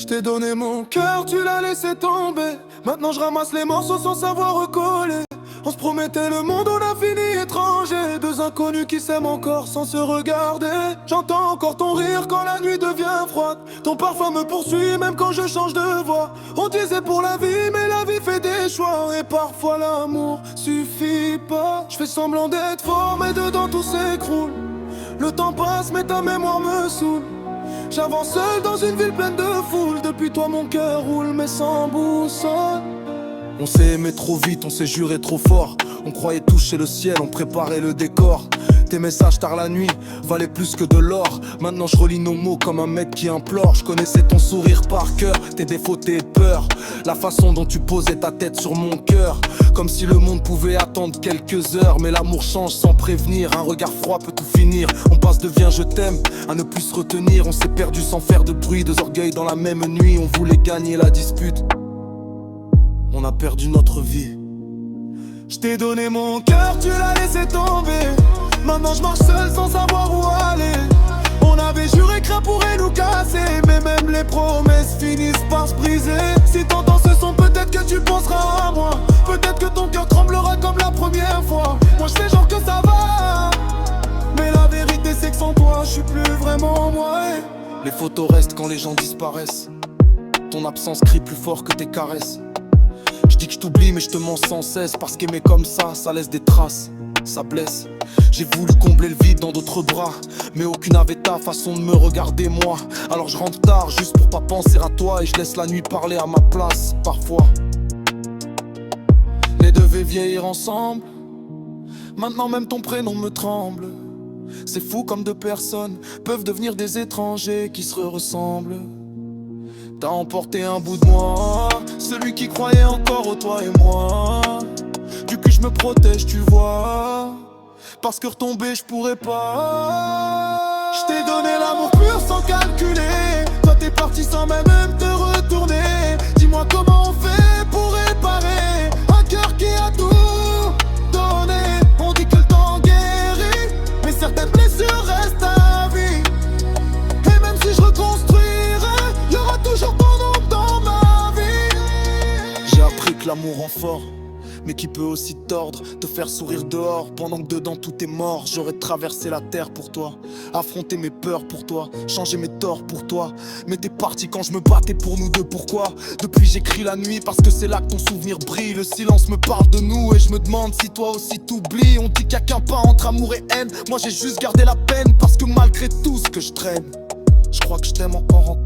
Je t'ai donné mon cœur, tu l'as laissé tomber. Maintenant je ramasse les morceaux sans savoir recoller. On se promettait le monde, on a fini étranger. Deux inconnus qui s'aiment encore sans se regarder. J'entends encore ton rire quand la nuit devient froide. Ton parfum me poursuit même quand je change de voix. On disait pour la vie, mais la vie fait des choix. Et parfois l'amour suffit pas. Je fais semblant d'être fort, mais dedans tout s'écroule. Le temps passe, mais ta mémoire me saoule. J'avance seul dans une ville pleine de foule. Depuis toi mon cœur roule mais sans boussole. On s'est aimé trop vite, on s'est juré trop fort. On croyait toucher le ciel, on préparait le décor. Tes messages tard la nuit valaient plus que de l'or. Maintenant je relis nos mots comme un mec qui implore. Je connaissais ton sourire par cœur, tes défauts, tes peurs. La façon dont tu posais ta tête sur mon cœur. Comme si le monde pouvait attendre quelques heures. Mais l'amour change sans prévenir, un regard froid peut tout finir. On passe de viens je t'aime à ne plus se retenir. On s'est perdu sans faire de bruit, deux orgueils dans la même nuit. On voulait gagner la dispute, on a perdu notre vie. Je t'ai donné mon cœur, tu l'as laissé tomber. Maintenant je marche seul sans savoir où aller. On avait juré que rien pourrait nous casser, mais même les promesses finissent par se briser. Si t'entends ce son, peut-être que tu penseras à moi. Peut-être que ton cœur tremblera comme la première fois. Moi je fais genre que ça va, mais la vérité c'est que sans toi je suis plus vraiment moi. Les photos restent quand les gens disparaissent. Ton absence crie plus fort que tes caresses. Je dis que je t'oublie mais je te mens sans cesse. Parce qu'aimer comme ça laisse des traces, ça blesse. J'ai voulu combler le vide dans d'autres bras, mais aucune avait ta façon de me regarder moi. Alors je rentre tard juste pour pas penser à toi. Et je laisse la nuit parler à ma place parfois. Les deux devaient vieillir ensemble. Maintenant même ton prénom me tremble. C'est fou comme deux personnes peuvent devenir des étrangers qui se ressemblent. T'as emporté un bout de moi, celui qui croyait encore au toi et moi. Du coup je me protège tu vois, parce que retomber je pourrais pas. Je t'ai donné l'amour pur sans calculer. Toi t'es parti sans même te retourner. Dis-moi comment on fait pour réparer un cœur qui a tout donné. On dit que le temps guérit, mais certaines blessures restent à vie. Et même si je reconstruirais, y aura toujours ton nom dans ma vie. J'ai appris que l'amour rend fort, mais qui peut aussi tordre, te faire sourire dehors pendant que dedans tout est mort. J'aurais traversé la terre pour toi, affronté mes peurs pour toi, changé mes torts pour toi. Mais t'es parti quand je me battais pour nous deux, pourquoi? Depuis j'écris la nuit parce que c'est là que ton souvenir brille. Le silence me parle de nous et je me demande si toi aussi t'oublies. On dit qu'il y a qu'un pas entre amour et haine, moi j'ai juste gardé la peine. Parce que malgré tout ce que je traîne, je crois que je t'aime encore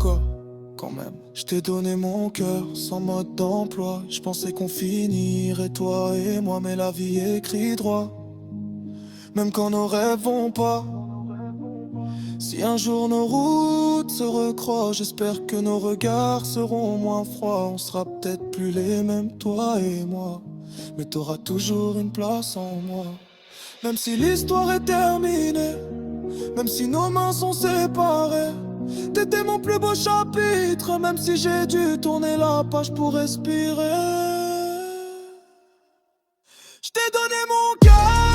quand même. Je t'ai donné mon cœur sans mode d'emploi. Je pensais qu'on finirait toi et moi, mais la vie écrit droit. Même quand nos rêves vont pas. Si un jour nos routes se recroisent, j'espère que nos regards seront moins froids. On sera peut-être plus les mêmes, toi et moi, mais t'auras toujours une place en moi. Même si l'histoire est terminée, même si nos mains sont séparées, t'étais mon plus beau chapitre, même si j'ai dû tourner la page pour respirer. Je t'ai donné mon cœur.